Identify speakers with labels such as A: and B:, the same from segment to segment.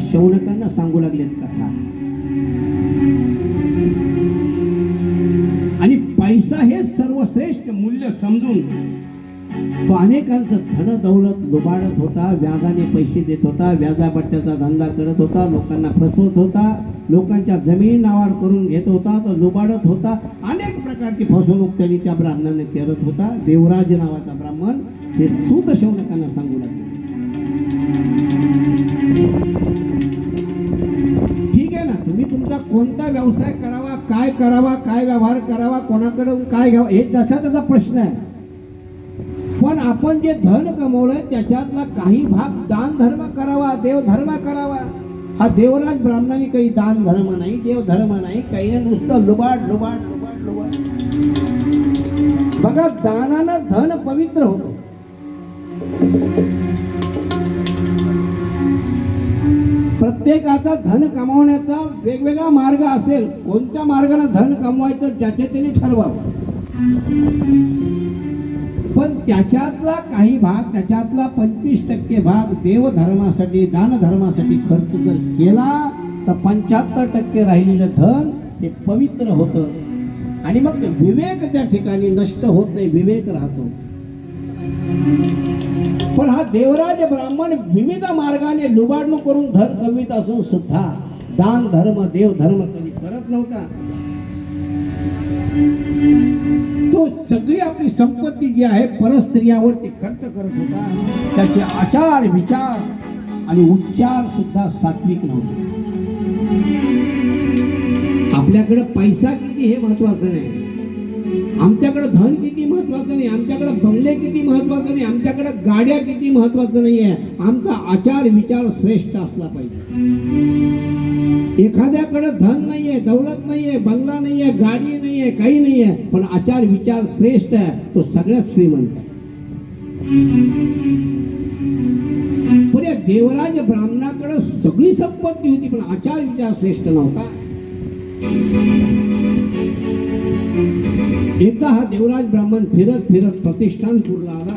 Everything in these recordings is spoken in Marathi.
A: शौनकांना सांगू लागलेत कथा. आणि पैसा हे सर्वश्रेष्ठ मूल्य समजून तो अनेकांचं धन दौलत लुबाडत होता, व्याजाने पैसे देत होता, व्याजापट्ट्याचा धंदा करत होता, लोकांना फसवत होता, लोकांच्या जमीन नावावर करून घेत होता, तो लुबाडत होता. अनेक प्रकारची फसवणूक त्यांनी त्या ब्राह्मणाने करत होता. देवराज नावाचा ब्राह्मण हे सूत शौनकांना सांगू लागले. ठीक आहे ना, तुम्ही तुमचा कोणता व्यवसाय करावा, काय करावा, काय व्यवहार करावा, कोणाकडून काय घ्यावा, हे जसा त्याचा प्रश्न आहे. पण आपण जे धन कमवलंय त्याच्यातला काही भाग दान धर्म करावा, देव धर्म करावा. हा देवराज ब्राह्मणाने काही दान धर्म नाही, देव धर्म नाही, काही नाही, नुसतं लुबाड लुबाड लुबाड लुबाड. बघा, दानानं धन पवित्र होतं. प्रत्येकाचा धन कमावण्याचा वेगवेगळा मार्ग असेल. कोणत्या मार्गाने धन कमवायचं ज्याचे त्यांनी ठरवावं. पण त्याच्यातला काही भाग, त्याच्यातला 25% भाग देवधर्मासाठी, दानधर्मासाठी खर्च जर केला तर 75% राहिलेलं धन हे पवित्र होतं. आणि मग विवेक त्या ठिकाणी नष्ट होत नाही, विवेक राहतो. पण हा देवराज ब्राह्मण विविध मार्गाने लुबाडणूक करून धन कमीत असून सुद्धा दान धर्म, देव धर्म कधी करत नव्हता. तो सगळी आपली संपत्ती जी आहे परस्त्रियावरती खर्च करत होता. त्याचे आचार विचार आणि उच्चार सुद्धा सात्विक नव्हते. आपल्याकडे पैसा किती हे महत्वाचं नाही, आमच्याकडे धन किती महत्वाचं नाही, आमच्याकडे बंगले किती महत्वाचं नाही, आमच्याकडे गाड्या किती महत्वाचं नाही आहे. आमचा आचार विचार श्रेष्ठ असला पाहिजे. एखाद्याकडे धन नाहीये, दौलत नाहीये, बंगला नाहीये, गाडी नाहीये, काही नाहीये, पण आचार विचार श्रेष्ठ आहे, तो सगळ्यात श्रीमंत आहे. पण या देवराज ब्राह्मणाकडे सगळी संपत्ती होती, पण आचार विचार श्रेष्ठ नव्हता. एकदा हा देवराज ब्राह्मण फिरत फिरत प्रतिष्ठानपूरला आला.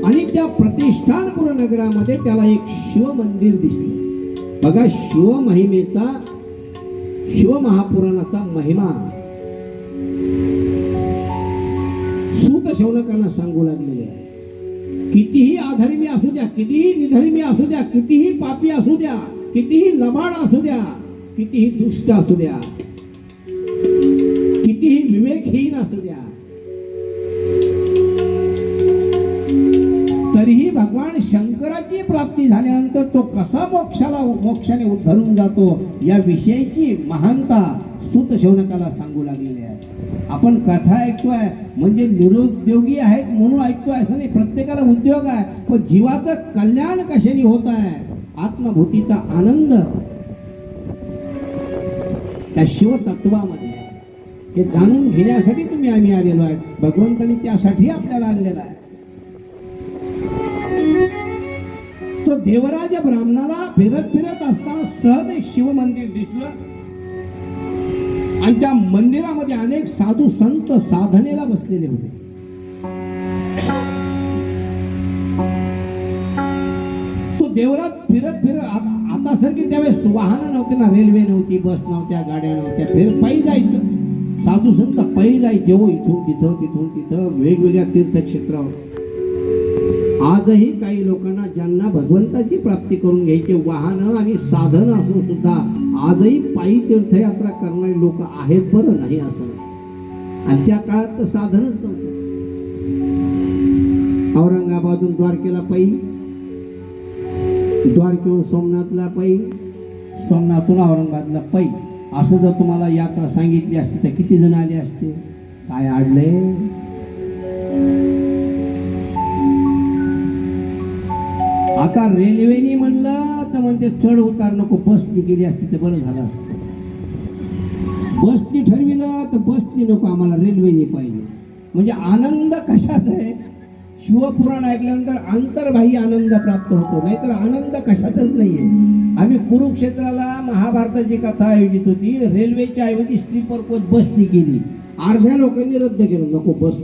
A: आणि त्या प्रतिष्ठानपूर नगरामध्ये त्याला एक शिव मंदिर दिसले. बघा, शिव महिमेचा, शिव महापुराणाचा महिमा सूत शौनकांना सांगू लागलेले आहे. कितीही अधर्मी असू द्या, कितीही निधर्मी असू द्या, कितीही पापी असू द्या, कितीही लबाड असू द्या, कितीही दुष्ट असू द्या, कितीही विवेकहीन असू द्या, तरीही भगवान शंकराची प्राप्ती झाल्यानंतर तो कसा मोक्षाने उद्धरून जातो या विषयीची महानता सूत शौनकाला सांगू लागलेली आहे. आपण कथा ऐकतोय म्हणजे निरुद्योगी आहेत म्हणून ऐकतोय असं नाही. प्रत्येकाला उद्योग आहे, पण जीवाचं कल्याण कशाने होत आहे, आत्मभूतीचा आनंद त्या शिवतत्वामध्ये हे जाणून घेण्यासाठी आम्ही आलेलो आहे. भगवंतांनी त्यासाठी आपल्याला आणलेला आहे. तो देवराज ब्राह्मणाला फिरत फिरत असताना सहज एक शिव मंदिर दिसलं. आणि त्या मंदिरामध्ये अनेक साधू संत साधनेला बसलेले होते. तो देवराज फिरत फिरत, आता सारखी त्यावेळेस वाहनं नव्हते ना, रेल्वे नव्हती, बस नव्हत्या, गाड्या नव्हत्या, पायी जायचं. साधू संत पायी जायचे हो, इथून तिथं तिथून तिथं वेगवेगळ्या तीर्थक्षेत्रावर. आजही काही लोकांना ज्यांना भगवंताची प्राप्ती करून घ्यायची वाहनं आणि साधन असून सुद्धा आजही पायी तीर्थयात्रा करणारे लोक आहेत, बरं नाही असं नाही. आणि त्या काळात तर साधनच नव्हतं. औरंगाबादून द्वारकेला पायी, द्वारकेहून सोमनाथला पायी, सोमनाथून औरंगाबादला पायी. असं जर तुम्हाला यात्रा सांगितली असती तर किती जण आले असते? काय आडले. आता रेल्वेनी म्हणलं तर म्हणते चढ उतार नको, बसनी गेली असती तर बरं झालं असतं. बसनी ठरविलं तर बसनी नको, आम्हाला रेल्वेनी पाहिजे. म्हणजे आनंद कशात आहे? शिवपुराण ऐकल्यानंतर अंतर्बाह्य आनंद प्राप्त होतो, नाहीतर आनंद कशातच नाहीये. आम्ही कुरुक्षेत्राला महाभारताची कथा आयोजित होती, रेल्वेच्या ऐवजी स्लीपर कोच बसनी केली. अर्ध्या लोकांनी रद्द केलं, नको बस